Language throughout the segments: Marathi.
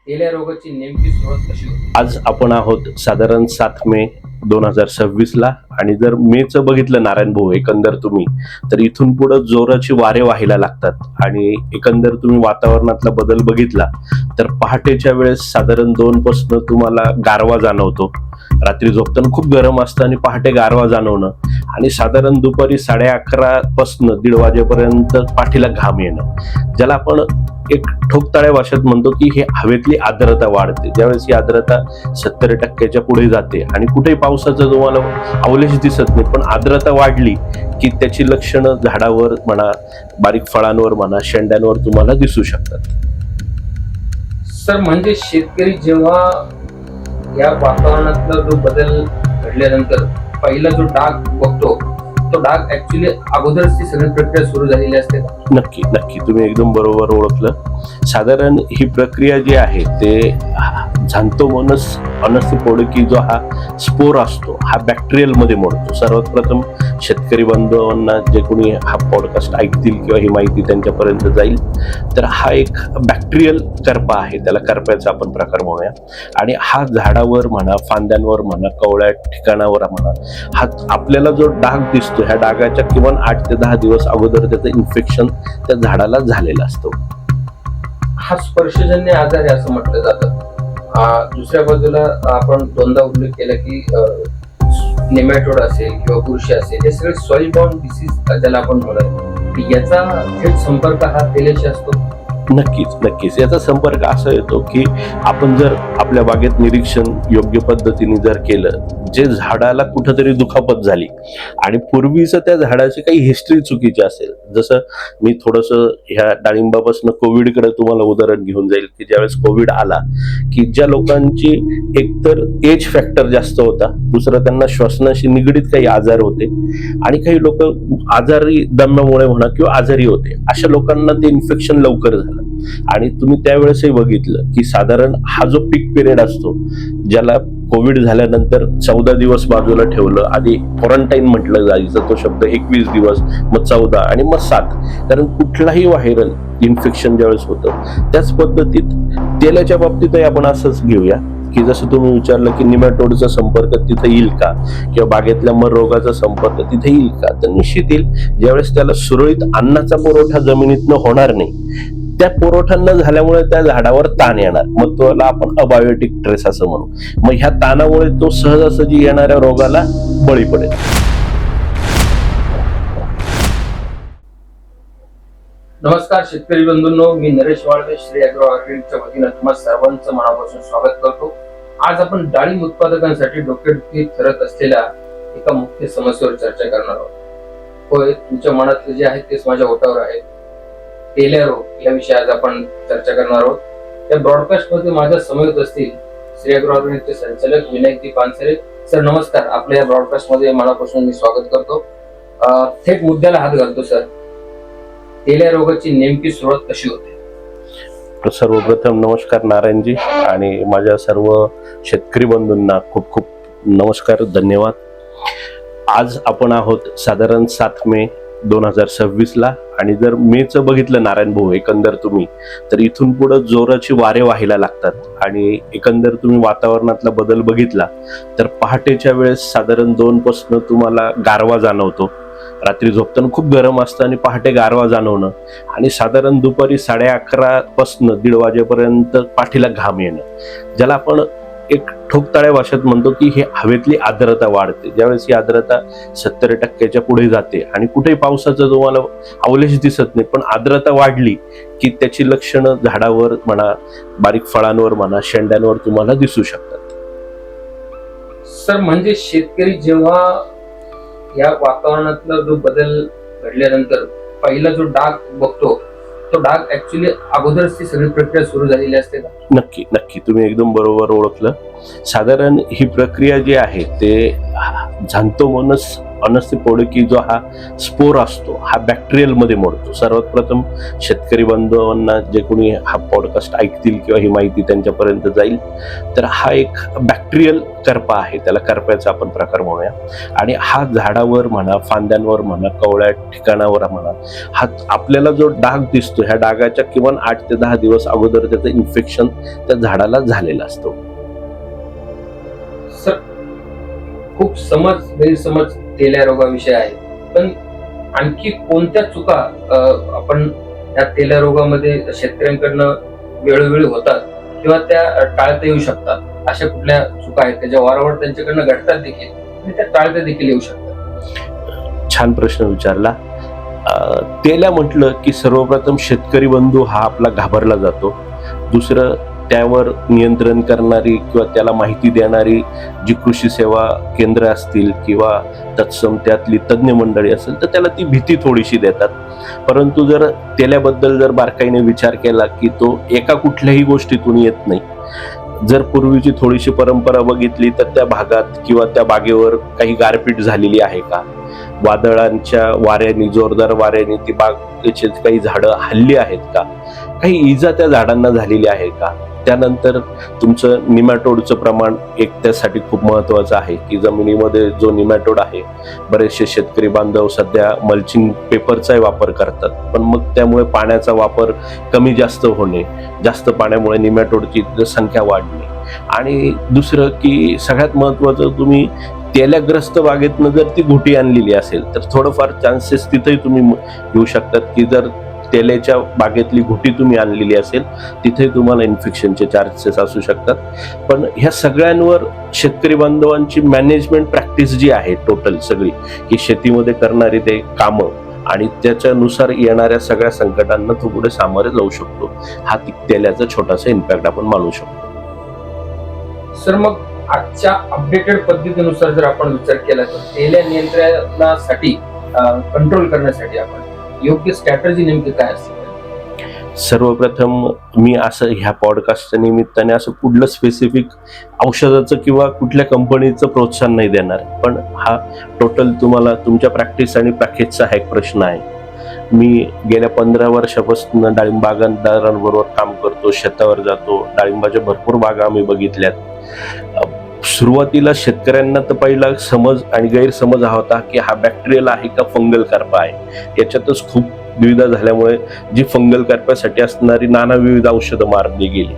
तेल्या रोगाची नेमकी सुरुवात कशी होती? आज आपण आहोत साधारण 7 मे 2026ला आणि जर मेचं बघितलं नारायण भाऊ एकंदर तुम्ही तर इथून पुढे जोराची वारे व्हायला लागतात आणि एकंदर तुम्ही वातावरणातला बदल बघितला तर पहाटेच्या वेळेस साधारण 2 पासून तुम्हाला गारवा जाणवतो. रात्री झोपताना खूप गरम असतं आणि पहाटे गारवा जाणवणं आणि साधारण दुपारी 11:30 पासून 1:30 वाजेपर्यंत पाठीला घाम येणं, ज्याला आपण एक ठोकताळ्या भाषेत म्हणतो की हे हवेतली आर्द्रता वाढते. ज्यावेळेस ही आर्द्रता 70% पुढे जाते आणि कुठेही पावसाचं तुम्हाला अवलेश दिसत नाही, पण आर्द्रता वाढली की त्याची लक्षणं झाडावर म्हणा, बारीक फळांवर म्हणा, शेंड्यांवर तुम्हाला दिसू शकतात. सर म्हणजे शेतकरी जेव्हा या वातावरणातला जो बदल घडल्यानंतर पहिला जो डाग बघतो तो डाग ऍक्च्युली अगोदरच ती सगळी प्रक्रिया सुरू झालेली असते का? नक्की नक्की तुम्ही एकदम बरोबर ओळखलं. साधारण ही प्रक्रिया जी आहे ते झॅन्थोमोनस ऑनस्थिपोडिकी जो हा स्पोर असतो हा बॅक्टेरियल मध्ये मोडतो. सर्वात प्रथम शेतकरी बांधवांना जे कोणी हा पॉडकास्ट ऐकतील किंवा ही माहिती त्यांच्यापर्यंत जाईल तर हा एक बॅक्टेरियल करपा आहे, त्याला करप्याचा आपण प्रकार म्हणूया. आणि हा झाडावर म्हणा, फांद्यांवर म्हणा, कवळ्या ठिकाणावर म्हणा, हा आपल्याला जो डाग दिसतो ह्या डागाच्या किमान 8 ते 10 दिवस अगोदर त्याचं इन्फेक्शन त्या झाडाला झालेलं असतं. हा स्पर्शजन्य आजार आहे असं म्हटलं जातं. दुसऱ्या बाजूला आपण दोनदा उल्लेख केला की नेमॅटोड असेल किंवा बुरशी असेल हे सगळे सॉइल बॉर्न डिसीज ज्याला आपण म्हणतो, याचा थेट संपर्क हा तेल्याशी असतो. नक्कीच नक्कीच याचा संपर्क असा येतो की आपण जर आपल्या बागेत निरीक्षण योग्य पद्धतीने जर केलं, जे झाडाला कुठंतरी दुखापत झाली आणि पूर्वीचं त्या झाडाची काही हिस्ट्री चुकीची असेल, जसं मी थोडंसं ह्या डाळिंबापासून कोविडकडे तुम्हाला उदाहरण घेऊन जाईल की ज्यावेळेस कोविड आला की ज्या लोकांची एकतर एज फॅक्टर जास्त होता, दुसरं त्यांना श्वसनाशी निगडीत काही आजार होते आणि काही लोक आजारी दम्यामुळे म्हणा किंवा आजारी होते, अशा लोकांना ते इन्फेक्शन लवकर झालं. आणि तुम्ही त्यावेळेसही बघितलं की साधारण हा जो पीक पिरियड असतो ज्याला कोविड झाल्यानंतर 14 दिवस बाजूला ठेवलं, आधी क्वारंटाईन म्हटलं जायचं, तो शब्द 21 दिवस, मग 14 आणि मग 7, कारण कुठलाही व्हायरल इन्फेक्शन ज्यावेळेस होतं त्याच पद्धतीत तेलाच्या बाबतीतही आपण असंच घेऊया की जसं तुम्ही विचारलं की निमॅटोडचा संपर्क तिथे येईल का किंवा बागेतल्या मर रोगाचा संपर्क तिथे येईल का, तर निश्चित येईल. ज्यावेळेस त्याला सुरळीत अन्नाचा पुरवठा जमिनीतनं होणार नाही, त्या पुरवठा न झाल्यामुळे त्या झाडावर ताण येणार, मग त्याला आपण अबायोटिक स्ट्रेस असं म्हणू. मग ह्या ताणामुळे तो सहजासहजी येणाऱ्या रोगाला बळी पडेल. नमस्कार शेतकरी बंधूंनो, मी नरेश वाळवे श्री ॲग्रो ऑर्गॅनिकच्या वतीनं तुम्हा सर्वांचं मनापासून स्वागत करतो. आज आपण डाळिंब उत्पादकांसाठी डोकेदुखी ठरत असलेल्या एका मुख्य समस्येवर चर्चा करणार आहोत. होय, तुमच्या मनातले जे आहे तेच माझ्या ओठावर आहे. तेल्या रोग या विषयी आज आपण चर्चा करणार आहोत. या ब्रॉडकास्ट मध्ये माझ्या समवेत असतील श्री ॲग्रो ऑर्गॅनिकचे संचालक विनायक पानसरे. सर नमस्कार, आपल्या या ब्रॉडकास्ट मध्ये मनापासून मी स्वागत करतो. थेट मुद्द्याला हात घालतो. सर, तेल्या रोगाची नेमकी सुरुवात कशी होते? सर्वप्रथम नमस्कार नारायणजी आणि माझ्या सर्व शेतकरी बंधूंना खूप खूप नमस्कार, धन्यवाद. आज आपण आहोत साधारण 7 मे 2026ला आणि जर मेचं बघितलं नारायण भाऊ एकंदर तुम्ही तर इथून पुढे जोराची वारे व्हायला लागतात आणि एकंदर तुम्ही वातावरणातला बदल बघितला तर पहाटेच्या वेळेस साधारण 2 पासून तुम्हाला गारवा जाणवतो. रात्री झोपताना खूप गरम असतं आणि पहाटे गारवा जाणवणं आणि साधारण दुपारी 11:30 पासून 1:30 वाजेपर्यंत पाठीला घाम येणं, ज्याला आपण एक ठोकताळ्या भाषेत म्हणतो की हे हवेतली आर्द्रता वाढते. ज्यावेळेस ही आर्द्रता 70% पुढे जाते आणि कुठेही पावसाचं तुम्हाला अवलेश दिसत नाही, पण आर्द्रता वाढली की त्याची लक्षणं झाडावर म्हणा, बारीक फळांवर म्हणा, शेंड्यांवर तुम्हाला दिसू शकतात. सर म्हणजे शेतकरी जेव्हा या वातावरणातला जो बदल घडल्यानंतर पहिला जो डाग बघतो तो डाग ऍक्च्युली अगोदरच ती सगळी प्रक्रिया सुरू झालेली असते का? नक्की नक्की तुम्ही एकदम बरोबर ओळखलं. साधारण ही प्रक्रिया जी आहे ते झॅन्थोमोनस ऑनस्टिपोडिकी जो हा स्पोर असतो हा बॅक्टेरियल मध्ये मोडतो. सर्वात प्रथम शेतकरी बांधवांना जे कोणी हा पॉडकास्ट ऐकतील किंवा ही माहिती त्यांच्यापर्यंत जाईल तर हा एक बॅक्टेरियल करपा आहे, त्याला करप्याचा आपण प्रकार म्हणूया. आणि हा झाडावर म्हणा, फांद्यांवर म्हणा, कवळ्या ठिकाणावर म्हणा, हा आपल्याला जो डाग दिसतो ह्या डागाच्या किमान 8 ते 10 दिवस अगोदर त्याचं इन्फेक्शन त्या झाडाला झालेलं असतं. सर, खूप गैरसमज तेल्या रोगाविषयी आहे, पण आणखी कोणत्या चुका आपण या तेल्या रोगामध्ये शेतकऱ्यांकडनं वेळोवेळी होतात किंवा त्या टाळता येऊ शकतात, अशा कुठल्या चुका आहेत त्याच्या वारंवार त्यांच्याकडनं घडतात देखील आणि त्या टाळता देखील येऊ शकतात? छान प्रश्न विचारला. तेल्या म्हटलं की सर्वप्रथम शेतकरी बंधू हा आपला घाबरला जातो. दुसरं, त्यावर नियंत्रण करणारी किंवा त्याला माहिती देणारी जी कृषी सेवा केंद्र असतील किंवा तत्सम त्यातली तज्ज्ञ मंडळी असेल तर त्याला ती भीती थोडीशी देतात. परंतु जर तेल्याबद्दल जर बारकाईने विचार केला की तो एका कुठल्याही गोष्टीतून येत नाही. जर पूर्वीची थोडीशी परंपरा बघितली तर त्या भागात किंवा त्या बागेवर काही गारपीट झालेली आहे का, वादळांच्या वाऱ्याने, जोरदार वाऱ्याने ती बागेची काही झाडं हल्ली आहेत का, काही इजा त्या झाडांना झालेली आहे का. त्यानंतर तुमचं निमॅटोडचं प्रमाण एक त्यासाठी खूप महत्वाचं आहे की जमिनीमध्ये जो निमॅटोड आहे, बरेचसे शेतकरी बांधव सध्या मल्चिंग पेपरचाही वापर करतात, पण मग त्यामुळे पाण्याचा वापर कमी जास्त होणे, जास्त पाण्यामुळे निमॅटोडची संख्या वाढणे. आणि दुसरं की सगळ्यात महत्वाचं, तुम्ही तेल्याग्रस्त बागेतनं जर ती घुटी आणलेली असेल तर थोडंफार चान्सेस तिथेही तुम्ही घेऊ शकतात की जर तेल्याच्या बागेतली घुटी तुम्ही आणलेली असेल तिथे तुम्हाला इन्फेक्शनचे चान्सेस असू शकतात. पण ह्या सगळ्यांवर शेतकरी बांधवांची मॅनेजमेंट प्रॅक्टिस जी आहे टोटल सगळी की शेतीमध्ये करणारी ते कामं आणि त्याच्यानुसार येणाऱ्या सगळ्या संकटांना तो पुढे सामोरे जाऊ शकतो. हा तेल्याचा छोटासा इम्पॅक्ट आपण मानू शकतो. सर, मग आजच्या अपडेटेड पद्धतीनुसार जर आपण विचार केला तर तेल्या नियंत्रणासाठी, कंट्रोल करण्यासाठी आपण योग्य स्ट्रॅटेजी नेमकी काय असते? सर्वप्रथम मी असं ह्या पॉडकास्टच्या निमित्ताने असं कुठलं स्पेसिफिक औषधाचं किंवा कुठल्या कंपनीचं प्रोत्साहन नाही देणार, पण हा टोटल तुम्हाला तुमच्या प्रॅक्टिस आणि पॅकेजचा हा एक प्रश्न आहे. मी गेल्या 15 वर्षापासून डाळिंब बागायतदारांबरोबर काम करतो, शेतावर जातो, डाळिंबाच्या भरपूर बागा आम्ही बघितल्यात. सुरुवातीला शेतकऱ्यांना तर पहिला समज आणि गैरसमज हा होता की हा बॅक्टेरियल आहे का फंगल करपा आहे. याच्यातच खूप विविधा झाल्यामुळे जी फंगल करप्यासाठी असणारी नाना विविध औषधं मारली गेली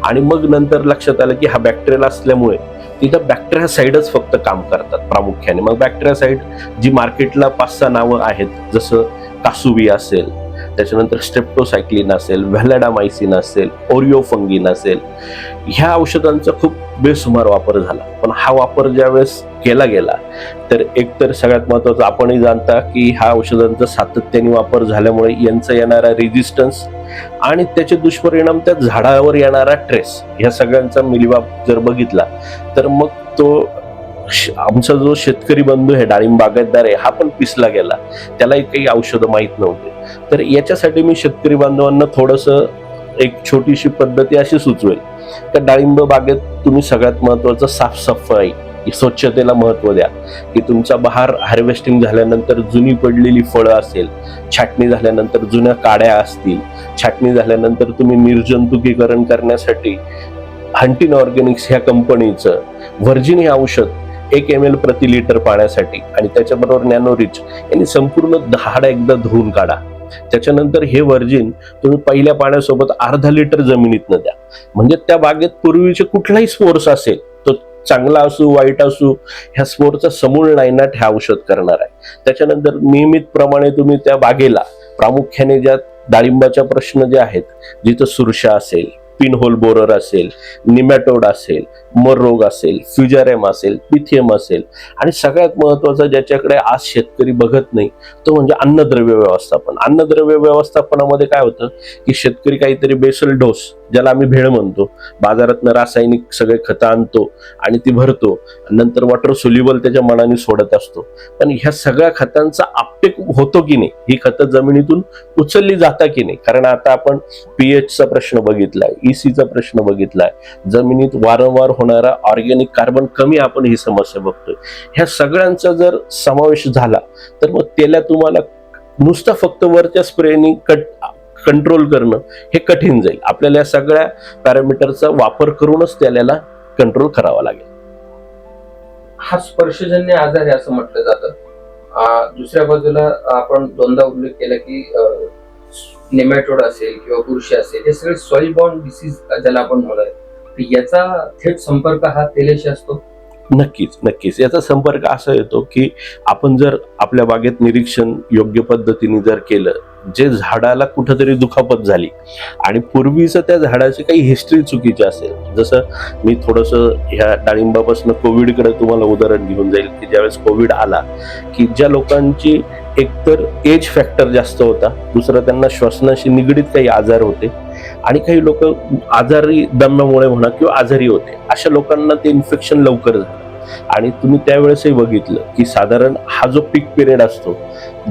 आणि मग नंतर लक्षात आलं की हा बॅक्टेरियल असल्यामुळे तिथं बॅक्टेरियासाइडच फक्त काम करतात प्रामुख्याने. मग बॅक्टेरियासाइड जी मार्केटला 5-6 नावं आहेत, जसं कासुबी असेल, त्याच्यानंतर स्ट्रेप्टोसायक्लिन असेल, व्हॅलॅडामायसिन असेल, ओरिओफंगिन असेल, ह्या औषधांचा खूप बेसुमार वापर झाला. पण हा वापर ज्यावेळेस केला गेला तर एकतर सगळ्यात महत्वाचं आपणही जाणता की ह्या औषधांचा सातत्याने वापर झाल्यामुळे यांचा येणारा रेजिस्टन्स आणि त्याचे दुष्परिणाम त्या झाडावर येणारा ट्रेस, ह्या सगळ्यांचा मिलीबाब जर बघितला तर मग तो आमचा जो शेतकरी बंधू आहे, डाळिंब बागायतदार आहे, हा पण पिसला गेला. त्यालाही काही औषधं माहीत नव्हते. तर याच्यासाठी मी शेतकरी बांधवांना थोडंसं एक छोटीशी पद्धती अशी सुचवेल तर डाळिंब बागेत तुम्ही सगळ्यात महत्वाचं साफसफाई, स्वच्छतेला महत्व द्या. की तुमचा बहार हार्वेस्टिंग झाल्यानंतर जुनी पडलेली फळं असेल, छाटणी झाल्यानंतर जुन्या काड्या असतील, छाटणी झाल्यानंतर तुम्ही निर्जंतुकीकरण करण्यासाठी हंटिन ऑर्गॅनिक्स ह्या कंपनीचं व्हर्जिन हे औषध 1 ml प्रति लिटर पाण्यासाठी आणि त्याच्याबरोबर नॅनोरिच यांनी संपूर्ण झाड एकदा धुवून काढा. त्याच्यानंतर हे व्हर्जिन तुम्ही पहिल्या पाण्यासोबत अर्धा लिटर जमिनीतनं द्या. म्हणजे त्या बागेत पूर्वीचे कुठलाही स्पोर्स असेल, तो चांगला असू वाईट असू, ह्या स्पोरचा समूळ नायनाट हे औषध करणार आहे. त्याच्यानंतर नियमितप्रमाणे तुम्ही त्या बागेला प्रामुख्याने ज्या डाळिंबाच्या प्रश्न जे आहेत, जिथं सुरशा असेल, पिनहोल बोरर असेल, निमॅटोड असेल, मर रोग असेल, फ्युजारेम असेल, पिथियम असेल आणि सगळ्यात महत्वाचं ज्याच्याकडे आज शेतकरी बघत नाही तो म्हणजे अन्नद्रव्य व्यवस्थापन. अन्नद्रव्य व्यवस्थापनामध्ये काय होतं की शेतकरी काहीतरी बेसल डोस ज्याला आम्ही भेळ म्हणतो, बाजारातनं रासायनिक सगळे खतं आणतो आणि ती भरतो, नंतर वॉटर सोल्युबल त्याच्या मनाने सोडत असतो. पण ह्या सगळ्या खतांचा अपटेक होतो की नाही, ही खतं जमिनीतून उचलली जाता की नाही? कारण आता आपण पीएचचा प्रश्न बघितलाय, ईसीचा प्रश्न बघितलाय, जमिनीत वारंवार होणारा ऑर्गॅनिक कार्बन कमी आपण ही समस्या बघतोय. ह्या सगळ्यांचा जर समावेश झाला तर मग त्याला तुम्हाला नुसतं फक्त वरच्या स्प्रेनी कंट्रोल करणं हे कठीण जाईल. आपल्याला या सगळ्या पॅरामीटरचा वापर करूनच त्याला कंट्रोल करावा लागेल. हा स्पर्शजन्य आजार आहे असं म्हटलं जातं. दुसऱ्या बाजूला आपण दोनदा उल्लेख केला की नेमॅटोड असेल किंवा बुरशी असेल, हे सगळे सॉइल बॉर्न डिसीज ज्याला आपण म्हणूया, तर याचा थेट संपर्क हा तेलाशी असतो. नक्कीच याचा संपर्क असा येतो की आपण जर आपल्या बागेत निरीक्षण योग्य पद्धतीने जर केलं, जे झाडाला कुठंतरी दुखापत झाली आणि पूर्वीचं त्या झाडाची काही हिस्ट्री चुकीची असेल, जसं मी थोडंसं ह्या डाळिंबापासून कोविडकडे तुम्हाला उदाहरण घेऊन जाईल की ज्यावेळेस कोविड आला की ज्या लोकांची एकतर एज फॅक्टर जास्त होता, दुसरं त्यांना श्वसनाशी निगडीत काही आजार होते आणि काही लोक आजारी दम्यामुळे म्हणा किंवा आजारी होते, अशा लोकांना ते इन्फेक्शन लवकर झालं. आणि तुम्ही त्यावेळेसही बघितलं की साधारण हा जो पीक पिरियड असतो,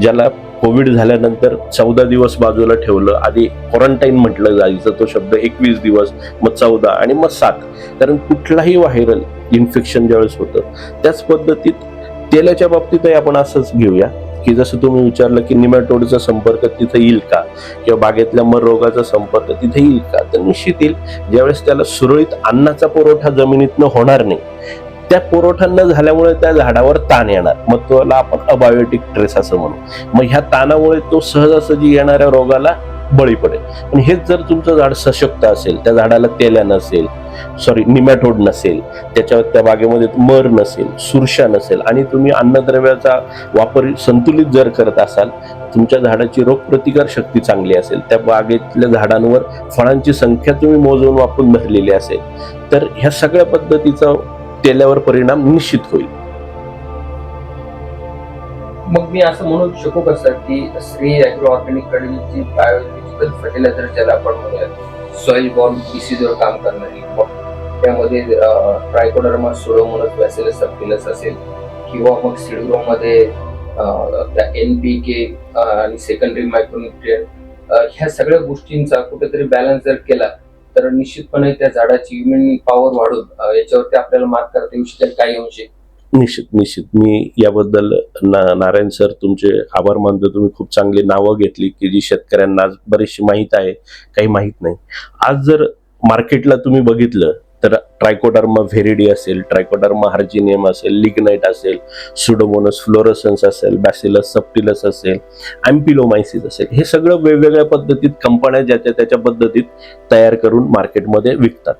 ज्याला कोविड झाल्यानंतर 14 दिवस बाजूला ठेवलं, आधी क्वारंटाईन म्हटलं जायचं तो शब्द, 21 दिवस, मग 14 आणि मग 7, कारण कुठलाही व्हायरल इन्फेक्शन ज्यावेळेस होतं त्याच पद्धतीत तेलाच्या बाबतीतही आपण असंच घेऊया की जसं तुम्ही विचारलं की निमॅटोडचा संपर्क तिथे येईल का किंवा बागेतल्या मर रोगाचा संपर्क तिथे येईल का, तर निश्चित येईल. ज्यावेळेस त्याला सुरळीत अन्नाचा पुरवठा जमिनीतनं होणार नाही, त्या पुरवठा न झाल्यामुळे त्या झाडावर ताण येणार, मग त्याला आपण अबायोटिक स्ट्रेस असं म्हणू. मग ह्या ताणामुळे तो सहजासहजी येणाऱ्या रोगाला बळी पडेल. पण हेच जर तुमचं झाड सशक्त असेल, त्या झाडाला तेल्या नसेल, निमॅटोड नसेल, त्याच्यावर त्या बागेमध्ये मर नसेल, सुरशा नसेल आणि तुम्ही अन्नद्रव्याचा वापर संतुलित जर करत असाल, तुमच्या झाडाची रोगप्रतिकार शक्ती चांगली असेल, त्या बागेतल्या झाडांवर फळांची संख्या तुम्ही मोजून वापरून धरलेली असेल, तर ह्या सगळ्या पद्धतीचा तेल्यावर परिणाम निश्चित होईल. मग मी असं म्हणू शकू का सर की श्री ॲग्रो ऑर्गॅनिक कडील जी बायोलॉजिकल फर्टिलायझर ज्याला आपण म्हणूया, सॉइल बॉर्न डिसीजवर काम करणारी, त्यामध्ये ट्रायकोडर्मा सुडोमोनास बॅसिलस सबटिलस असेल किंवा मग सीडग्रोमध्ये NPK आणि सेकंडरी मायक्रोन्यूट्रिएंट, ह्या सगळ्या गोष्टींचा कुठेतरी बॅलन्स जर केला तर निश्चितपणे त्या झाडाची इम्युनिटी पॉवर वाढून याच्यावरती आपल्याला मात करता येऊ शकेल काही अंशी. निश्चित मी याबद्दल नारायण सर तुमचे आभार मानतो. तुम्ही खूप चांगली नावं घेतली की जी शेतकऱ्यांना आज बरीचशी माहीत आहे, काही माहीत नाही. आज जर मार्केटला तुम्ही बघितलं तर ट्रायकोडर्मा व्हेरिडी असेल, ट्रायकोडर्मा हार्जिनियम असेल, लिग्नाइट असेल, सुडोमोनास फ्लोरोसन्स असेल, बॅसिलस सबटिलस असेल, अँपिलोमायसिस असेल, हे सगळं वेगवेगळ्या पद्धतीत कंपन्या ज्याच्या त्याच्या पद्धतीत तयार करून मार्केटमध्ये विकतात.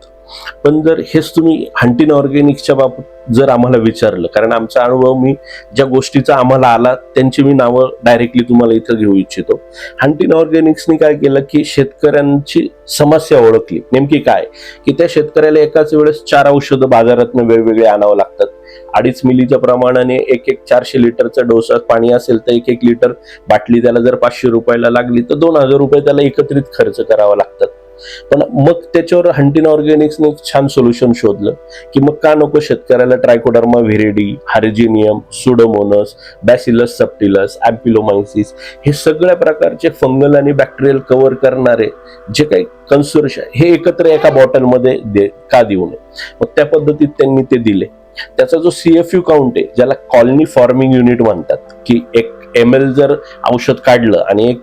पण जर हेच तुम्ही हंटिन ऑर्गॅनिक्सच्या बाबतीत जर आम्हाला विचारलं, कारण आमचा अनुभव मी ज्या गोष्टीचा आम्हाला आला त्यांची मी नावं डायरेक्टली तुम्हाला इथं घेऊ इच्छितो. हंटिन ऑर्गॅनिक्सने काय केलं की शेतकऱ्यांची समस्या ओळखली. नेमकी काय की त्या शेतकऱ्याला एकाच वेळेस 4 औषधं बाजारातून वेगवेगळे आणावं लागतात. 2.5 मिलीच्या प्रमाणाने एक 400 लिटरचा डोसा पाणी असेल तर 1 लिटर बाटली त्याला जर 500 रुपयाला लागली तर 2000 रुपये त्याला एकत्रित खर्च करावा लागतात. पण मग त्याच्यावर हंटिन ऑर्गॅनिक्सने एक छान सोल्युशन शोधलं की मग का नको शेतकऱ्याला ट्रायकोडर्मा व्हेरिडी, हार्जिनियम, सुडोमोनास, बॅसिलस सबटिलस, अँपिलोमायसिस हे सगळ्या प्रकारचे फंगल आणि बॅक्टेरियल कव्हर करणारे जे काही कन्सोर्शियम हे एकत्र एका बॉटलमध्ये का देऊ नये. मग त्या पद्धतीत त्यांनी ते दिले. त्याचा जो CFU काउंट आहे, ज्याला कॉलनी फॉर्मिंग युनिट म्हणतात, की 1 ml जर औषध काढलं आणि 1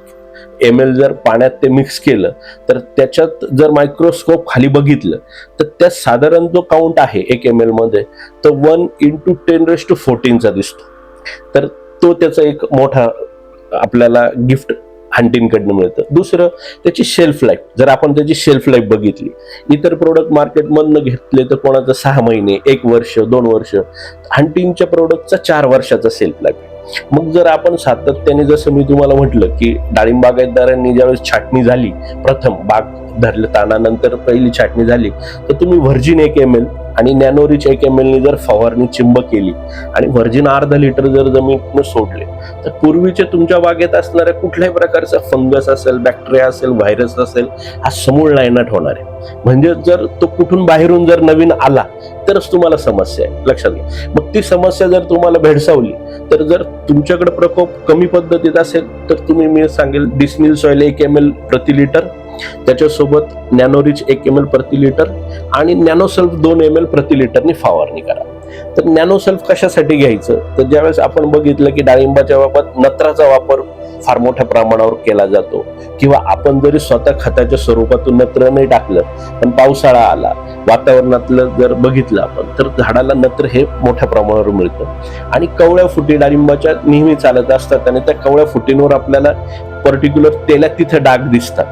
ml जर पाण्यात ते मिक्स केलं तर त्याच्यात जर मायक्रोस्कोप खाली बघितलं तर त्या साधारण जो काउंट आहे 1 ml मध्ये तो 1 × 10⁻14 दिसतो. तर तो त्याचा एक मोठा आपल्याला गिफ्ट हंटिनकडनं मिळतं. दुसरं त्याची शेल्फ लाईफ, जर आपण त्याची शेल्फ लाईफ बघितली, इतर प्रोडक्ट मार्केटमधनं घेतले तर कोणाचं 6 महिने, 1 वर्ष, 2 वर्ष, हंटिनच्या प्रोडक्टचा 4 वर्षाचा शेल्फ लाईफ. मग जर आपण सातत्याने, जसं मी तुम्हाला म्हटलं की डाळिंब बागायतदारांनी ज्यावेळेस छाटणी झाली, प्रथम बाग धरलं तानानंतर पहिली छाटणी झाली, तर तुम्ही व्हर्जिन 1 ml आणि नॅनोरिच 1 ml नी जर फवारणी चिंब केली आणि व्हर्जिन अर्धा लिटर जर जमीन सोडले, तर पूर्वीचे तुमच्या बागेत असणाऱ्या कुठल्याही प्रकारचा फंगस असेल, बॅक्टेरिया असेल, व्हायरस असेल, हा समूळ नायनाट होणार आहे. म्हणजे जर तो कुठून बाहेरून जर नवीन आला तरच तुम्हाला समस्या आहे, लक्षात घ्या. मग ती समस्या जर तुम्हाला भेडसावली, तर जर तुमच्याकडे प्रकोप कमी पद्धतीत असेल तर तुम्ही, मी सांगेल, डिस्मिल सॉइल 1 ml प्रति लिटर, त्याच्यासोबत नॅनोरिच 1 ml प्रति लिटर आणि नॅनोसल्फ 2 ml प्रति लिटरनी फवारणी करा. तर नॅनोसल्फ कशासाठी घ्यायचं, तर ज्यावेळेस आपण बघितलं की डाळिंबाच्या बाबत नत्राचा वापर फार मोठ्या प्रमाणावर केला जातो, किंवा आपण जरी स्वतः खताच्या स्वरूपातून नत्र नाही टाकलं, पण पावसाळा आला, वातावरणातलं जर बघितलं आपण, तर झाडाला नत्र हे मोठ्या प्रमाणावर मिळतं आणि कवळ्या फुटी डाळिंबाच्या नेहमी चालत असतात आणि त्या कवळ्या फुटींवर आपल्याला पर्टिक्युलर तेला तिथे डाग दिसतात.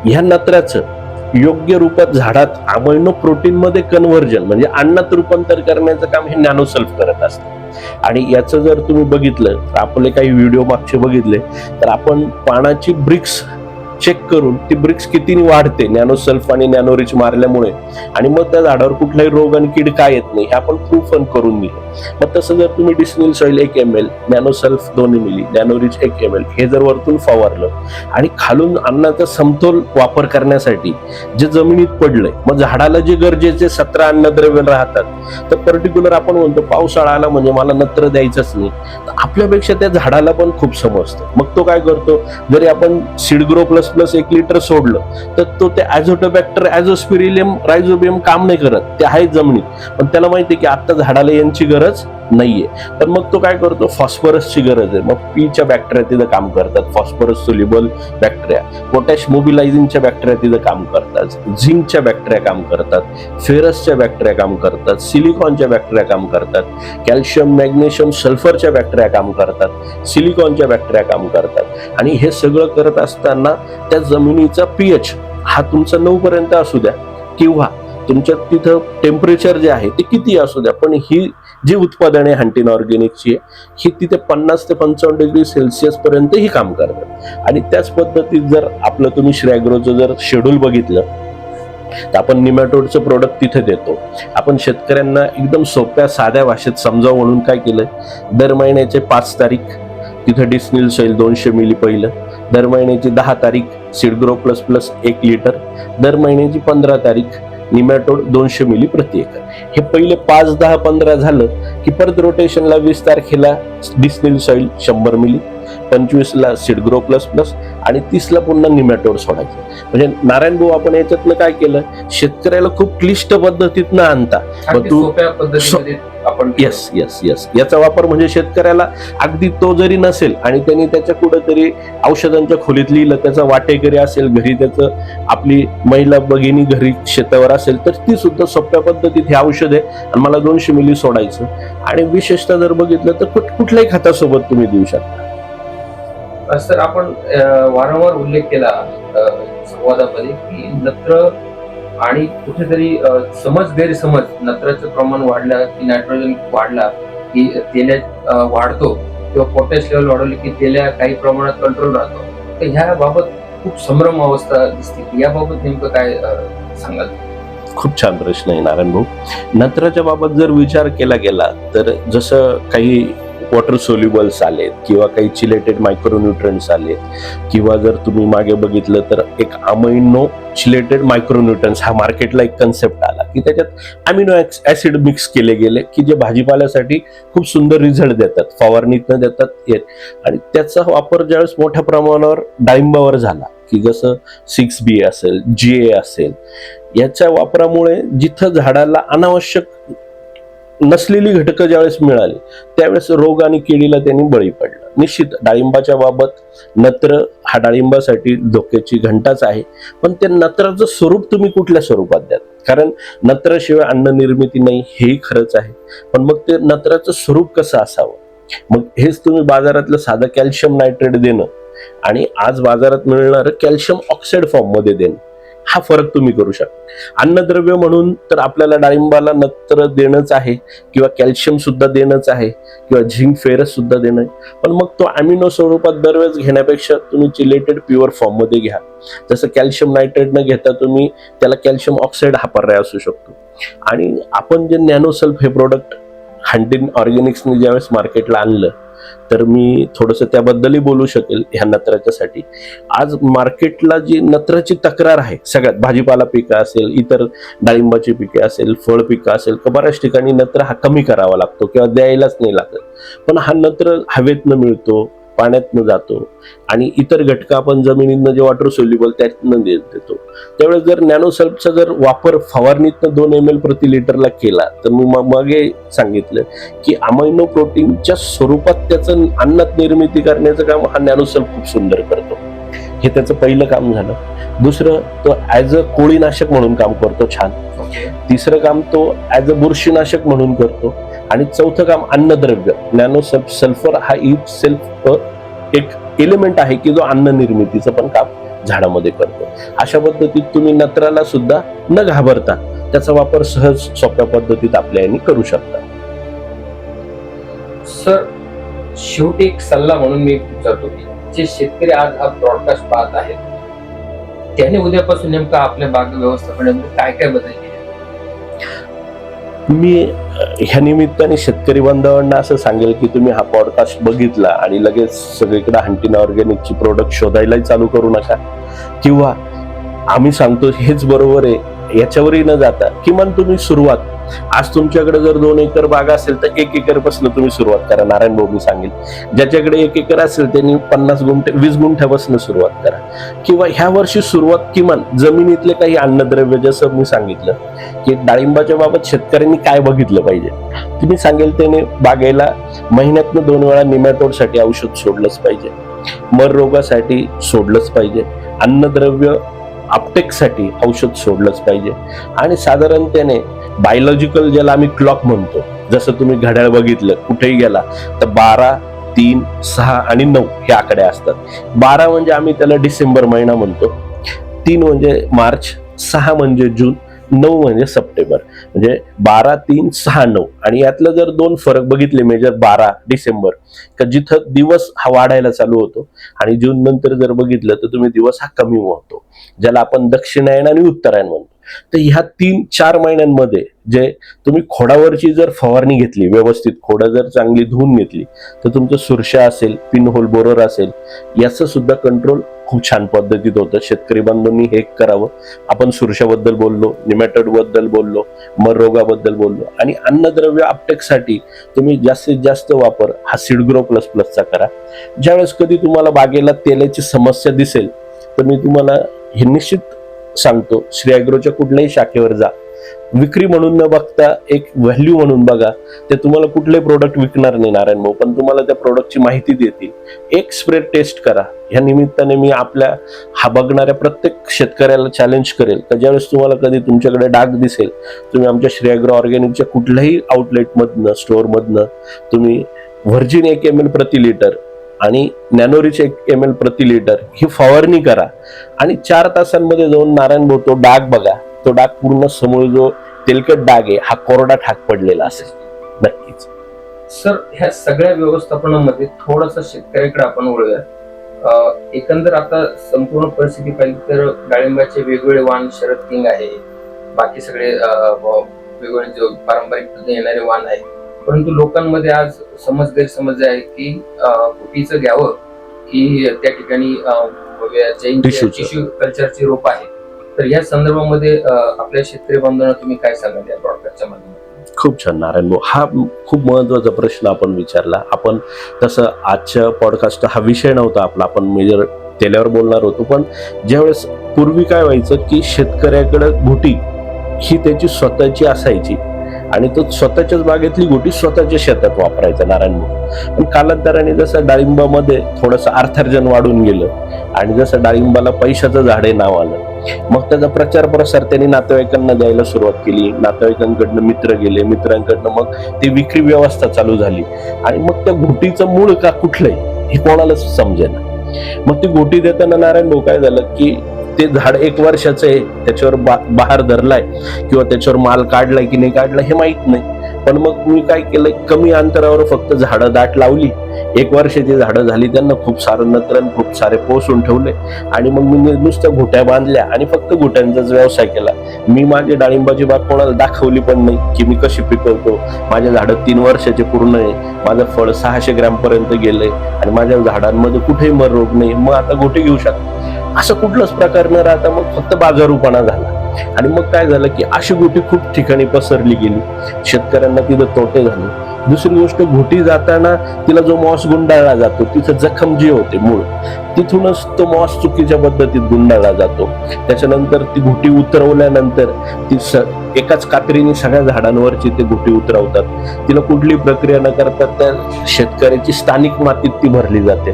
ह्या नत्राचं योग्य रूपात झाडात अमायनो प्रोटीन मध्ये कन्व्हर्जन म्हणजे अन्नात रूपांतर करण्याचं काम हे नॅनोसल्फ करत असतं. आणि याचं जर तुम्ही बघितलं, आपले काही व्हिडिओ मागचे बघितले, तर आपण पानाची ब्रिक्स चेक करून ती ब्रिक्स किती वाढते नॅनोसल्फ आणि नॅनोरिच मारल्यामुळे, आणि मग त्या झाडावर कुठलाही रोग आणि कीड काय येत नाही हे आपण प्रूफ करून दिलं. मग तसं जर तुम्ही decimal soil 1 ml, नॅनोसल्फ 2 ml, नॅनोरिच 1 ml हे जर वरतून फवारलं आणि खालून अन्नाचा समतोल वापर करण्यासाठी जे जमिनीत पडलंय, मग झाडाला जे गरजेचे 17 अन्नद्रव्य राहतात, तर पर्टिक्युलर आपण म्हणतो पावसाळा आला म्हणजे मला नत्र द्यायचंच नाही, तर आपल्यापेक्षा त्या झाडाला पण खूप समजतं. मग तो काय करतो, जरी आपण सीडग्रो प्लस 1 लिटर सोडलं, तर तो ते ॲझोटोबॅक्टर, ॲझोस्पिरिलियम, रायझोबियम काम नाही करत, ते आहे जमिनीत, पण त्याला माहिती आहे की आता झाडाला यांची गरज नाहीये. तर मग तो काय करतो, फॉस्फरसची गरज आहे, मग पीच्या बॅक्टेरिया तिथं काम करतात, फॉस्फरस सोल्युबल बॅक्टेरिया, पोटॅश मोबिलायझिंगच्या बॅक्टेरिया तिथं काम करतात, झिंकच्या बॅक्टेरिया काम करतात, फेरसच्या बॅक्टेरिया काम करतात, सिलिकॉनच्या बॅक्टेरिया काम करतात, कॅल्शियम, मॅग्नेशियम, सल्फरच्या बॅक्टेरिया काम करतात, सिलिकॉनच्या बॅक्टेरिया काम करतात. आणि हे सगळं करत असताना त्या जमिनीचा पीएच हा तुमचा 9 पर्यंत असू द्या, किंवा तुमच्या तिथं टेम्परेचर जे आहे ते किती असू द्या, पण ही जी उत्पादने हंटिन ऑर्गॅनिकची ही तिथे 50 ते 55 डिग्री सेल्सिअस पर्यंत ही काम करतात. आणि त्याच पद्धतीत जर आपलं तुम्ही श्रेयग्रोचं जर शेड्यूल बघितलं, तर आपण निमॅटोडचं प्रोडक्ट तिथे देतो. आपण शेतकऱ्यांना एकदम सोप्या साध्या भाषेत समजावं म्हणून काय केलं, दर महिन्याचे 5 तारीख तिथं डिस्मिल सॉइल 200 मिली पहिलं, दर महिन्याची 10 तारीख सीडग्रो प्लस 1 लिटर, दर महिन्याची 15 तारीख निमॅटोड 200 मिली प्रति एकर. हे पहिले 5, 10, 15 झालं की परत रोटेशनला 20 तारखेला डिस्मिल सॉइल 100 मिली, 25ला सीडग्रो प्लस आणि 30ला पुन्हा निमॅटोड सोडायचं. म्हणजे नारायण भाऊ, आपण याच्यातलं काय केलं, शेतकऱ्याला खूप क्लिष्ट पद्धतीत न आणता सोप्या पद्धतीमध्ये आपण येस याचा वापर म्हणजे शेतकऱ्याला अगदी तो जरी नसेल आणि त्यांनी त्याच्या कुठेतरी औषधांच्या खोलीत लिहिलं, त्याचा वाटेकरी असेल घरी, त्याचं आपली महिला भगिनी घरी शेतावर असेल, तर ती सुद्धा सोप्या पद्धतीत हे औषध आहे आणि मला 200 मिली सोडायचं. आणि विशेषतः जर बघितलं तर कुठल्याही खतासोबत तुम्ही देऊ शकता. सर, आपण वारंवार उल्लेख केला संवादामध्ये की नत्र आणि कुठेतरी गैरसमज, नत्राचं प्रमाण वाढलं की नायट्रोजन वाढला की तेल्या वाढतो, किंवा पोटॅश लेवल वाढवली की तेल्या काही प्रमाणात कंट्रोल राहतो. तर ह्या बाबत खूप संभ्रम अवस्था दिसते, याबाबत नेमकं काय सांगाल? खूप छान प्रश्न आहे नारायण भाऊ. नत्राच्या बाबत जर विचार केला गेला तर जसं काही वॉटर सोल्युबल्स आलेत किंवा काही चिलेटेड मायक्रोन्यूट्रंट्स आलेत, किंवा जर तुम्ही मागे बघितलं तर एक अमायनो चिलेटेड मायक्रोन्यूट्रंट्स हा मार्केटला एक कन्सेप्ट आला की त्याच्यात अमिनो ऍसिड मिक्स केले गेले की जे भाजीपाल्यासाठी खूप सुंदर रिझल्ट देतात, फवारणीतनं देतात येत. आणि त्याचा वापर ज्यावेळेस मोठ्या प्रमाणावर डाळिंबावर झाला की जसं 6B असेल, GA असेल, याच्या वापरामुळे जिथं झाडाला अनावश्यक नसलेली घटकं ज्यावेळेस मिळाली त्यावेळेस रोग आणि किडीला त्यांनी बळी पडला. निश्चित डाळिंबाच्या बाबत नत्र हा डाळिंबासाठी धोक्याची घंटाच आहे, पण ते नत्राचं स्वरूप तुम्ही कुठल्या स्वरूपात द्या, कारण नत्राशिवाय अन्न निर्मिती नाही हेही खरंच आहे, पण मग ते नत्राचं स्वरूप कसं असावं. मग हेच तुम्ही बाजारातलं साधं कॅल्शियम नायट्रेट देणं आणि आज बाजारात मिळणारं कॅल्शियम ऑक्साईड फॉर्म मध्ये देणं, हा फरक तुम्ही करू शकता. अन्नद्रव्य म्हणून तर आपल्याला डाळिंबाला नत्र देणंच आहे, किंवा कॅल्शियम सुद्धा देणंच आहे, किंवा झिंक, फेरस सुद्धा देणं आहे, पण मग तो अमिनो स्वरूपात दरवेळेस घेण्यापेक्षा तुम्ही चिलेटेड प्युअर फॉर्म मध्ये घ्या. जसं कॅल्शियम नायट्रेट न घेता तुम्ही त्याला कॅल्शियम ऑक्साईड हा पर्याय असू शकतो. आणि आपण जे नॅनोसल्फ हे प्रोडक्ट हंटिन ऑर्गॅनिक्सने ज्यावेळेस मार्केटला आणलं, तर मी थोडंसं त्याबद्दलही बोलू शकेल ह्या नत्राच्यासाठी. आज मार्केटला जी नत्राची तक्रार आहे सगळ्यात, भाजीपाला पिकं असेल, इतर डाळिंबाची पिके असेल, फळ पिकं असेल, बऱ्याच ठिकाणी नत्र हा कमी करावा लागतो किंवा द्यायलाच नाही लागत. पण हा नत्र हवेतनं मिळतो, पाण्यातनं जातो आणि इतर घटक आपण जमिनीतनं जे वॉटर सोल्युबल त्यातनं देतो. त्यावेळेस जर नॅनोसल्फचा जर वापर फवारणीतनं 2 ml प्रति लिटरला केला, तर मी मागे सांगितलं की अमायनो प्रोटीनच्या स्वरूपात त्याचं अन्नात निर्मिती करण्याचं काम हा नॅनोसल्फ खूप सुंदर करतो. हे त्याचं पहिलं काम झालं. दुसरं, तो ऍज अ कोळीनाशक म्हणून काम करतो छान. तिसरं काम तो ऍज अ बुरशीनाशक म्हणून करतो. आणि चौथं काम अन्नद्रव्य. नॅनोसल्फ सल्फर हा इट सेल्फ एक एलिमेंट आहे की जो अन्न निर्मितीचं पण काम झाडामध्ये करतो. अशा पद्धतीत तुम्ही नत्राला सुद्धा न घाबरता त्याचा वापर सहज सोप्या पद्धतीत आपल्या यांनी करू शकता. सर, शेवटी एक सल्ला म्हणून मी विचारतो की जे शेतकरी आज हा ब्रॉडकास्ट पाहत आहेत, त्याने उद्यापासून नेमका आपल्या बाग व्यवस्थापनामध्ये काय काय बदल केले? मी ह्या निमित्ताने शेतकरी बांधवांना असं सांगेल की तुम्ही हा पॉडकास्ट बघितला आणि लगेच सगळीकडे हंटिन ऑर्गॅनिकची प्रोडक्ट शोधायलाही चालू करू नका, किंवा आम्ही सांगतो हेच बरोबर आहे याच्यावरही न जाता किमान तुम्ही सुरुवात, आज तुमच्याकडे जर 2 एकर बाग असेल तर 1 एकर पासून तुम्ही सुरुवात करा. नारायण भाऊ मी सांगेल, ज्याच्याकडे 1 एकर असेल त्यांनी 50 गुंठे 20 गुंठ्यापासून सुरुवात करा. किंवा ह्या वर्षी सुरुवात किमान जमिनीतले काही अन्नद्रव्य, जसं मी सांगितलं की डाळिंबाच्या बाबत शेतकऱ्यांनी काय बघितलं पाहिजे, तुम्ही सांगेल त्याने बागेला महिन्यातनं 2 वेळा निमॅटोडसाठी औषध सोडलंच पाहिजे, मर रोगासाठी सोडलंच पाहिजे, अन्नद्रव्य अपटेकसाठी औषध सोडलंच पाहिजे. आणि साधारणतेने बायोलॉजिकल ज्याला आम्ही क्लॉक म्हणतो, जसं तुम्ही घड्याळ बघितलं कुठेही गेला तर 12, 3, 6 आणि 9 हे आकडे असतात. 12 म्हणजे आम्ही त्याला डिसेंबर महिना म्हणतो, 3 म्हणजे मार्च, 6 म्हणजे जून, 9 म्हणजे सप्टेंबर. म्हणजे 12, 3, 6, 9. आणि यातलं जर 2 फरक बघितले मेजर, 12 डिसेंबर का जिथं दिवस हा वाढायला चालू होतो, आणि जून नंतर जर बघितलं तर तुम्ही दिवस हा कमी होतो, ज्याला आपण दक्षिणायन आणि उत्तरायण म्हणतो. तर ह्या 3-4 महिन्यांमध्ये जे तुम्ही खोडावरची जर फवारणी घेतली, व्यवस्थित खोडं जर चांगली धुवून घेतली, तर तुमचं सुरशा असेल, पिनहोल बोरर असेल, याचं सुद्धा कंट्रोल खूप छान पद्धतीत होतं. शेतकरी बांधवांनी हे करावं. आपण सुरशाबद्दल बोललो, निमॅटोड बद्दल बोललो, मर रोगाबद्दल बोललो, आणि अन्नद्रव्य अपटेकसाठी तुम्ही जास्तीत जास्त वापर हा सीडग्रो प्लस चा करा. ज्यावेळेस कधी तुम्हाला बागेला तेलाची समस्या दिसेल तर मी तुम्हाला हे निश्चित सांगतो, श्री ॲग्रोच्या कुठल्याही शाखेवर जा, विक्री म्हणून न बघता एक व्हॅल्यू म्हणून बघा. ते तुम्हाला कुठले प्रोडक्ट विकणार नाही नारायण भाऊ, पण तुम्हाला त्या प्रोडक्टची माहिती देतील. एक स्प्रे टेस्ट करा. ह्या निमित्ताने मी आपल्या हा बघणाऱ्या प्रत्येक शेतकऱ्याला चॅलेंज करेल तर ज्यावेळेस तुम्हाला कधी तुमच्याकडे डाग दिसेल, तुम्ही आमच्या श्री ॲग्रो ऑर्गॅनिकच्या कुठल्याही आउटलेटमधनं, स्टोअरमधनं तुम्ही व्हर्जिन 1 ml प्रति लिटर आणि नॅनोरिच 1 ml प्रति लिटर ही फवारणी करा. आणि 4 तासांमध्ये जाऊन नारायण भाऊ तो डाग बघा. तो डाग पूर्ण समोर जो तेलकट डाग आहे हा कोरडा ठाक पडलेला असेल. नक्कीच सर, ह्या सगळ्या व्यवस्थापनामध्ये थोडंसं शेतकऱ्याकडे आपण वळूया. एकंदर आता संपूर्ण परिस्थिती पाहिली तर डाळिंबाचे वेगवेगळे वाण, शरद किंग आहे, बाकी सगळे वेगवेगळे जो पारंपरिक येणारे वाण आहे, परंतु लोकांमध्ये आज गैरसमज आहे की गुटीचं घ्यावं की त्या ठिकाणी टिश्यू कल्चरची रोप आहे. तर या संदर्भामध्ये आपल्या शेतकरी बांधवांना तुम्ही काय सांगाल या ब्रॉडकास्टच्या माध्यमातून? खूप छान नारायण भाऊ, हा खूप महत्वाचा प्रश्न आपण विचारला. आपण तसं आजच्या पॉडकास्ट हा विषय नव्हता आपला, आपण मेजर तेल्यावर बोलणार होतो. पण ज्यावेळेस पूर्वी काय व्हायचं की शेतकऱ्याकडे गुटी ही त्याची स्वतःची असायची आणि तो स्वतःच्याच बागेतली गुटी स्वतःच्या शेतात वापरायचा नारायण भाऊ. पण कालांतराने जसं डाळिंबामध्ये थोडंसं अर्थार्जन वाढून गेलं आणि जसं डाळिंबाला पैशाचं झाडे नाव आलं, मग त्याचा प्रचार प्रसार त्यांनी नातेवाईकांना द्यायला सुरुवात केली. नातेवाईकांकडनं मित्र गेले, मित्रांकडनं मग ती विक्री व्यवस्था चालू झाली. आणि मग त्या घोटीचं मूळ का कुठलंय हे कोणालाच समजेना. मग ती घोटी देताना नारायण भाऊ काय झालं की ते झाड 1 वर्षाचं आहे, त्याच्यावर बहार धरलाय किंवा त्याच्यावर माल काढलाय की नाही काढला हे माहित नाही, पण मग मी काय केलं, कमी अंतरावर फक्त झाडं दाट लावली. 1 वर्षाची झाडं झाली, त्यांना खूप सारं नत्र खूप सारे पोसून ठेवले आणि मग मी नुसत्या घुट्या बांधल्या आणि फक्त घुट्यांचाच व्यवसाय केला. मी माझी डाळिंबाची बाग कोणाला दाखवली पण नाही की मी कशी पिकवतो. माझे झाडं 3 वर्षाचे पूर्ण आहे, माझं फळ 600 ग्रॅम पर्यंत गेलंय आणि माझ्या झाडांमध्ये कुठेही मर रोग नाही. मग आता घुटे घेऊ शकतो असं कुठलंच प्रकार न राहता मग फक्त बाजारूपणा झाला. आणि मग काय झालं की अशी घुटी खूप ठिकाणी पसरली गेली, शेतकऱ्यांना तिथं तोटे झाले. दुसरी गोष्ट, घुटी जाताना तिला जो मॉस गुंडाळला जातो, तिथं जखम जी होते मूळ, तिथूनच तो मॉस चुकीच्या पद्धतीत गुंडाळला जातो. त्याच्यानंतर ती घुटी उतरवल्यानंतर ती एकाच कात्रीने सगळ्या झाडांवरची ते घुटी उतरवतात. तिला कुठली प्रक्रिया न करता त्या शेतकऱ्याची स्थानिक मातीत ती भरली जाते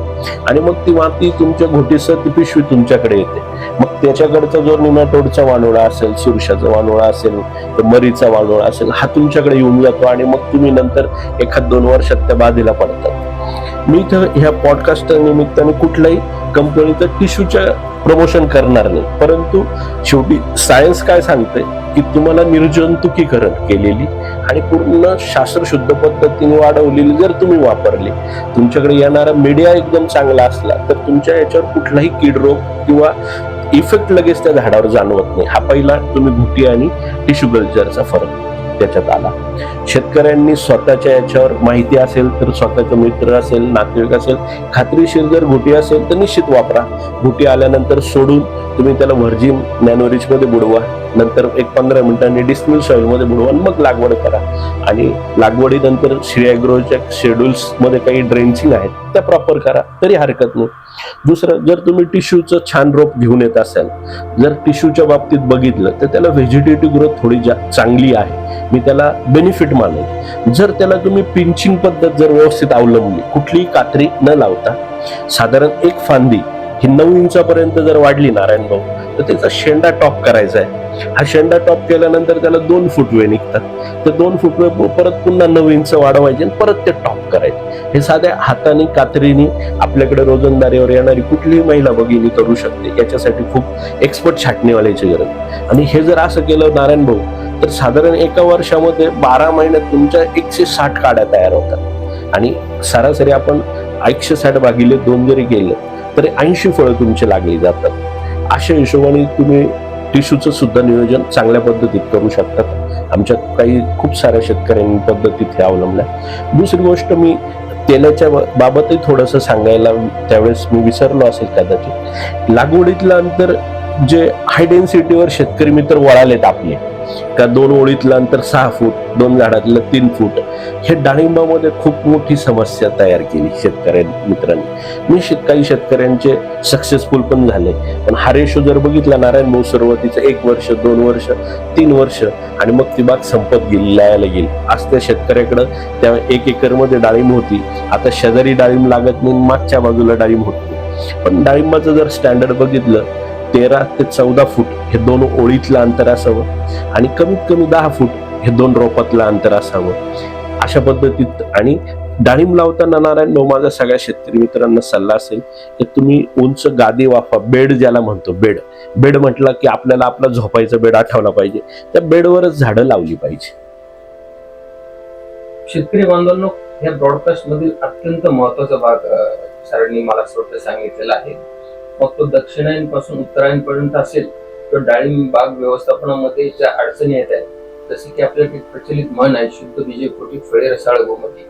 आणि मग ती माती तुमच्या घुटीसह ती पिशवी तुमच्याकडे येते. मग त्याच्याकडचा जो निमॅटोडचा वानोळा असेल, सुरशाचा वानोळा असेल, मरीचा वानोळा असेल, हा तुमच्याकडे येऊन जातो आणि मग तुम्ही नंतर 1-2 वर्षात त्या बाधेला पडतात. मी तर ह्या पॉडकास्ट निमित्ताने कुठल्याही कंपनीचं टिश्यूच्या प्रमोशन करणार नाही, परंतु शेवटी सायन्स काय सांगते की तुम्हाला निर्जंतुकीकरण केलेली आणि पूर्ण शास्त्रशुद्ध पद्धतीने वाढवलेली जर तुम्ही वापरली, तुमच्याकडे येणारा मीडिया एकदम चांगला असला तर तुमच्या याच्यावर कुठलाही कीड रोग किंवा इफेक्ट लगेच त्या झाडावर जाणवत नाही. हा पहिला तुम्ही घुटी आणि टिश्यू कल्चरचा फरक त्याच्यात आला. शेतकऱ्यांनी स्वतःच्या याच्यावर माहिती असेल तर स्वतःचा मित्र असेल, नातेवाईक असेल, खात्रीशीर जर घुटी असेल तर निश्चित वापरा. घुटी आल्यानंतर सोडून तुम्ही त्याला व्हर्जिन नॅनोरिच मध्ये बुडवा, नंतर 15 मिनिटांनी डिस्मिल सॉइल मध्ये बुडवा आणि मग लागवड करा. आणि लागवडीनंतर श्री ॲग्रोच्या शेड्यूल्स मध्ये काही ड्रेंचिंग आहेत त्या प्रॉपर करा, तरी हरकत नाही. दुसरं, जर तुम्ही टिश्यूचं छान रोप घेऊन येत असाल, जर टिश्यूच्या बाबतीत बघितलं तर त्याला व्हेजिटेटिव्ह ग्रोथ थोडी चांगली आहे, मी त्याला बेनिफिट मानेल. जर त्याला तुम्ही पिंचिंग पद्धत जर व्यवस्थित अवलंबली, कुठलीही कात्री न लावता, साधारण 1 फांदी ही 9 इंचापर्यंत जर वाढली नारायण भाऊ, तर त्याचा शेंडा टॉप करायचा आहे. हा शेंडा टॉप केल्यानंतर त्याला 2 फुटवे निघतात. ते 2 फुटवे परत पुन्हा 9 इंच वाढवायचे आणि परत ते टॉप करायचे. हे साध्या हाताने कात्रीने आपल्याकडे रोजंदारीवर येणारी कुठलीही महिला भगिनी करू शकते. याच्यासाठी खूप एक्सपर्ट छाटणीवाल्याची गरज. आणि हे जर असं केलं नारायण भाऊ, तर साधारण 1 वर्षामध्ये 12 महिन्यात तुमच्या 160 काड्या तयार होतात आणि सरासरी आपण 160 भागिले 2 जरी केलं तरी 80 फळं तुमची लागली जातात. अशा हिशोबाने तुम्ही टिश्यूचं सुद्धा नियोजन चांगल्या पद्धतीत करू शकतात. आमच्या काही खूप साऱ्या शेतकऱ्यांनी पद्धतीत हे अवलंबल्या. दुसरी गोष्ट, मी तेलाच्या बाबतही थोडंसं सांगायला त्यावेळेस मी विसरलो असेल कदाचित. लागवडीतलं अंतर जे हाय डेन्सिटीवर शेतकरी मित्र वळालेत आपले, का 2 ओळीतलं अंतर 6 फूट, 2 झाडातलं 3 फूट, हे डाळिंबामध्ये खूप मोठी समस्या तयार केली शेतकऱ्या मित्रांनी. मी काही शेतकऱ्यांचे सक्सेसफुल पण झाले, पण हा रेशो जर बघितला नारायण भाऊ, सुरुवातीचं 1 वर्ष, 2 वर्ष, 3 वर्ष आणि मग ती बाग संपत गेली, लयाला गेली. आज त्या शेतकऱ्याकडं त्या 1 एकरमध्ये डाळिंब होती, आता शेजारी डाळिंब लागत नाही, मागच्या बाजूला डाळिंब होत नाही. पण डाळिंबाचं जर स्टँडर्ड बघितलं, 13 ते 14 फूट हे 2 ओळीतलं अंतर असावं आणि कमीत कमी 10 फूट हे 2 रोपातलं अंतर असावं. अशा पद्धतीत. आणि डाळिंब लावताना नारायण भाऊ, माझा सगळ्या शेतकरी मित्रांना सल्ला असेल की तुम्ही उंच गादी वाफा, बेड ज्याला म्हणतो, बेड म्हटलं की आपल्याला आपला झोपायचा बेड आठवला पाहिजे, त्या बेडवरच झाडं लावली पाहिजे. शेतकरी बांधवांनो, या ब्रॉडकास्ट मधील अत्यंत महत्वाचा भाग सरांनी मला स्वतः सांगितलेला आहे. मग तो दक्षिणायनपासून उत्तरायणपर्यंत असेल, तर डाळिंब बाग व्यवस्थापनामध्ये ज्या अडचणी येत आहेत, जसे की आपल्याकडे प्रचलित म्हण आहे, शुद्ध बीजे पोटी फळे रसाळ गोमटी.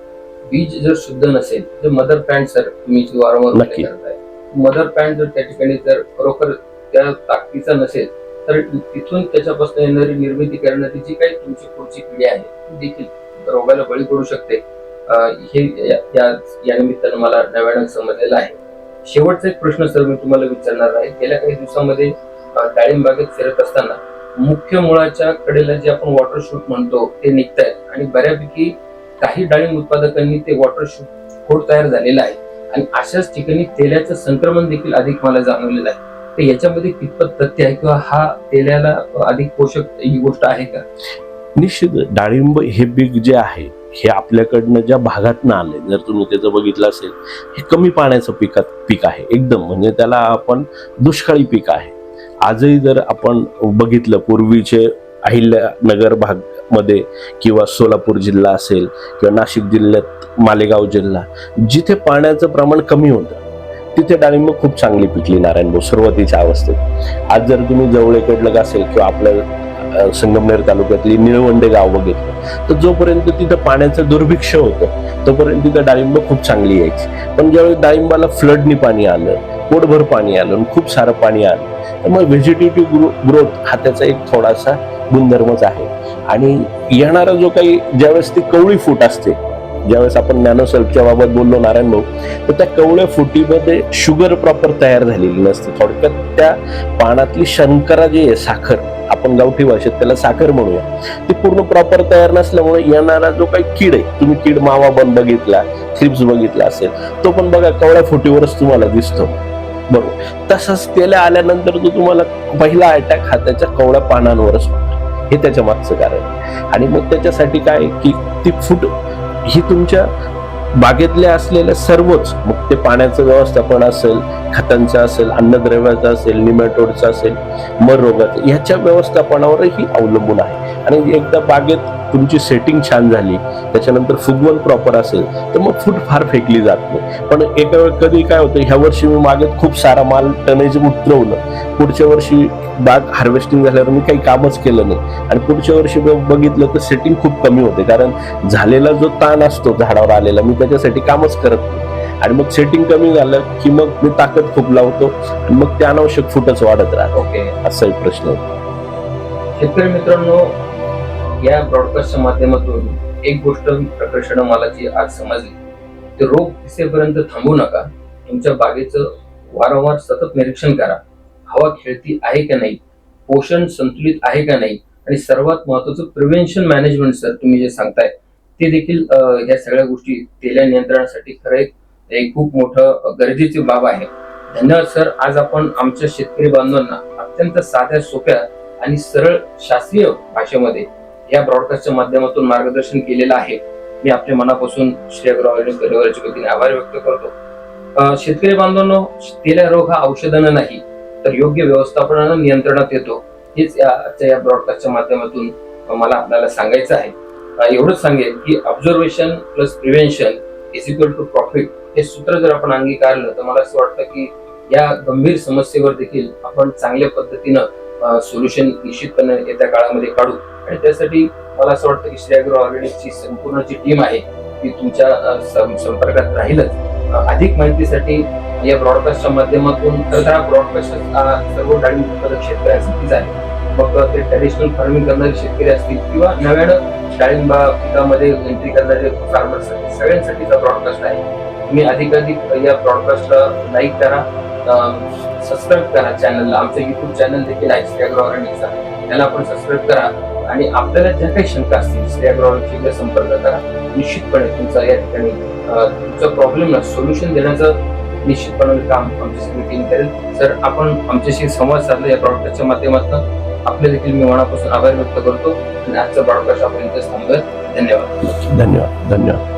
बीज जर शुद्ध नसेल तर मदर प्लांट, सर तुम्ही जी वारंवार करताय, मदर प्लांट जर त्या ठिकाणी जर खरोखर त्या ताकदीचा नसेल, तर तिथून त्याच्यापासून येणारी निर्मिती करण्याची जी काही तुमची पुढची पिढी आहे ती देखील रोगाला बळी पडू शकते. हे या निमित्तानं मला नव्यानं समजलेलं आहे. शेवटचा एक प्रश्न सर मी तुम्हाला विचारणार आहे. गेल्या काही दिवसामध्ये डाळिंब बागेत फिरत असताना मुख्य मुळाच्या कडेला जे आपण वॉटर शूट म्हणतो ते निघतायत आणि बऱ्यापैकी काही डाळिंब उत्पादकांनी ते वॉटर शूट खोड तयार झालेला आहे आणि अशाच ठिकाणी तेलाचं संक्रमण देखील अधिक मला जाणवलेलं आहे. तर याच्यामध्ये कितपत तथ्य आहे किंवा हा तेलाला अधिक पोषक ही गोष्ट आहे का? निश्चित. डाळिंब हे पीक जे आहे हे आपल्याकडनं ज्या भागातनं आले, जर तुम्ही त्याचं बघितलं असेल, हे कमी पाण्याचं पीक आहे एकदम, म्हणजे त्याला आपण दुष्काळी पीक आहे. आजही जर आपण बघितलं, पूर्वीचे अहिल्यानगर भाग मध्ये किंवा सोलापूर जिल्हा असेल किंवा नाशिक जिल्ह्यात मालेगाव जिल्हा, जिथे पाण्याचं प्रमाण कमी होतं तिथे डाळिंब खूप चांगली पिकली नारायण भाऊ सुरुवातीच्या अवस्थेत. आज जर तुम्ही जवळकडलं असेल किंवा आपल्या संगमनेर तालुक्यातली निळवंडे गाव बघितलं तर जोपर्यंत तिथं पाण्याचं दुर्भिक्ष होतं तोपर्यंत तिथं डाळिंब खूप चांगली यायची. पण ज्यावेळी डाळिंबाला फ्लडनी पाणी आलं, पोटभर पाणी आलं आणि खूप सारं पाणी आलं तर मग व्हेजिटेटिव्ह ग्रोथ हा त्याचा एक थोडासा गुणधर्मच आहे. आणि येणारा जो काही ज्यावेळेस ती कवळी फूट असते, ज्यावेळेस आपण नॅनोसल्फच्या बाबत बोललो नारायण भाऊ, तर त्या कवळ्या फुटीमध्ये शुगर प्रॉपर तयार झालेली नसते. थोडक्यात त्या पानातली शर्करा जी आहे, साखर, आपण गावठी भाषेत त्याला साखर म्हणूया, ती पूर्ण प्रॉपर तयार नसल्यामुळे येणारा जो काही कीड आहे, तुम्ही कीड मावा पण बघितला, थ्रिप्स बघितला असेल, तो पण बघा कवळ्या फुटीवरच तुम्हाला दिसतो. बरोबर तसंच त्याला आल्यानंतर तो तुम्हाला पहिला अटॅक हा त्याच्या कवळ्या पानांवरच होतो. हे त्याच्या मागचं कारण. आणि मग त्याच्यासाठी काय की ती फूट ही तुमच्या बागेतल्या असलेल्या सर्वच, मग ते पाण्याचं व्यवस्थापन असेल, खतांचं असेल, अन्नद्रव्याचं असेल, निमॅटोडचं असेल, मर रोगाचं, ह्याच्या व्यवस्थापनावरही अवलंबून आहे. आणि एकदा बागेत तुमची सेटिंग छान झाली, त्याच्यानंतर फुगवण प्रॉपर असेल तर मग फूट फार फेकली जात नाही. पण एका वेळ कधी काय होतं, ह्या वर्षी मी बागेत खूप सारा माल टनेज उतरवलं, पुढच्या वर्षी बाग हार्वेस्टिंग झाल्यावर मी काही कामच केलं नाही आणि पुढच्या वर्षी बघितलं तर सेटिंग खूप कमी होते, कारण झालेला जो ताण असतो झाडावर आलेला मी त्याच्यासाठी कामच करत नाही. आणि मग सेटिंग कमी झालं की मग मी ताकद खूप लावतो आणि मग ते अनावश्यक फुटच वाढत राहतो. ओके, असा एक प्रश्न आहे. शेतकरी मित्रांनो, या ब्रॉडकास्टच्या माध्यमातून एक गोष्ट प्रकर्षानं मला जी आज समजली, ते रोग दिसेपर्यंत थांबू नका. तुमच्या बागेचं वारंवार सतत निरीक्षण करा. हवा खेळती आहे का नाही, पोषण संतुलित आहे का नाही, आणि सर्वात महत्वाचं प्रिव्हेन्शन मॅनेजमेंट. सर तुम्ही जे सांगताय ते देखील या सगळ्या गोष्टी तेल्या नियंत्रणासाठी खरं एक खूप मोठं गरजेची बाब आहे. धन्यवाद सर. आज आपण आमच्या शेतकरी बांधवांना अत्यंत साध्या, सोप्या आणि सरळ शास्त्रीय भाषेमध्ये या ब्रॉडकास्टच्या माध्यमातून मार्गदर्शन केलेलं आहे. मी आपल्या मनापासून श्री ॲग्रो ऑर्गॅनिक परिवाराच्या वतीने आभार व्यक्त करतो. शेतकरी बांधवांनो, तेल्या रोग हा औषधानं नाही तर योग्य व्यवस्थापनानं नियंत्रणात येतो. हेच आजच्या या ब्रॉडकास्टच्या माध्यमातून मला आपल्याला सांगायचं आहे. एवढंच सांगेल की observation plus prevention is equal to profit हे सूत्र जर आपण अंगीकारलं तर मला असं वाटतं की या गंभीर समस्येवर देखील आपण चांगल्या पद्धतीनं सोल्युशन निश्चितपणे येत्या काळामध्ये काढू. आणि त्यासाठी मला असं वाटतं की श्री ॲग्रो ऑर्गॅनिकची संपूर्ण जी टीम आहे ती तुमच्या संपर्कात राहीलच. अधिक माहितीसाठी या ब्रॉडकास्टच्या माध्यमातून ब्रॉडकास्ट सर्व डाळिंब उत्पादक शेतकऱ्यांसाठीच आहे. मग ते ट्रॅडिशनल फार्मिंग करणारे शेतकरी असतील किंवा नव्यानं डाळिंबा पिकामध्ये एंट्री करणारे फार्मर्स असतील, सगळ्यांसाठीचा ब्रॉडकास्ट आहे. तुम्ही अधिकाधिक या ब्रॉडकास्टला लाईक करा, सबस्क्राईब करा चॅनलला. आमचं युट्यूब चॅनल देखील आहे श्री ॲग्रो ऑर्गॅनिकचा, त्याला आपण सबस्क्राईब करा. आणि आपल्याला ज्या काही शंका असतील श्री ॲग्रो ऑर्गॅनिकशी संपर्क करा. निश्चितपणे तुमचा या ठिकाणी तुमच्या प्रॉब्लेमला सोल्युशन देण्याचं निश्चितपणे काम आमची सगळी टीम करेल. सर, आपण आमच्याशी संवाद साधला या ब्रॉडकास्टच्या माध्यमातून. आपले देखील मी मनापासून आभार व्यक्त करतो आणि आजचा ब्रॉडकास्ट आपण इथेच थांबतोय. धन्यवाद. धन्यवाद.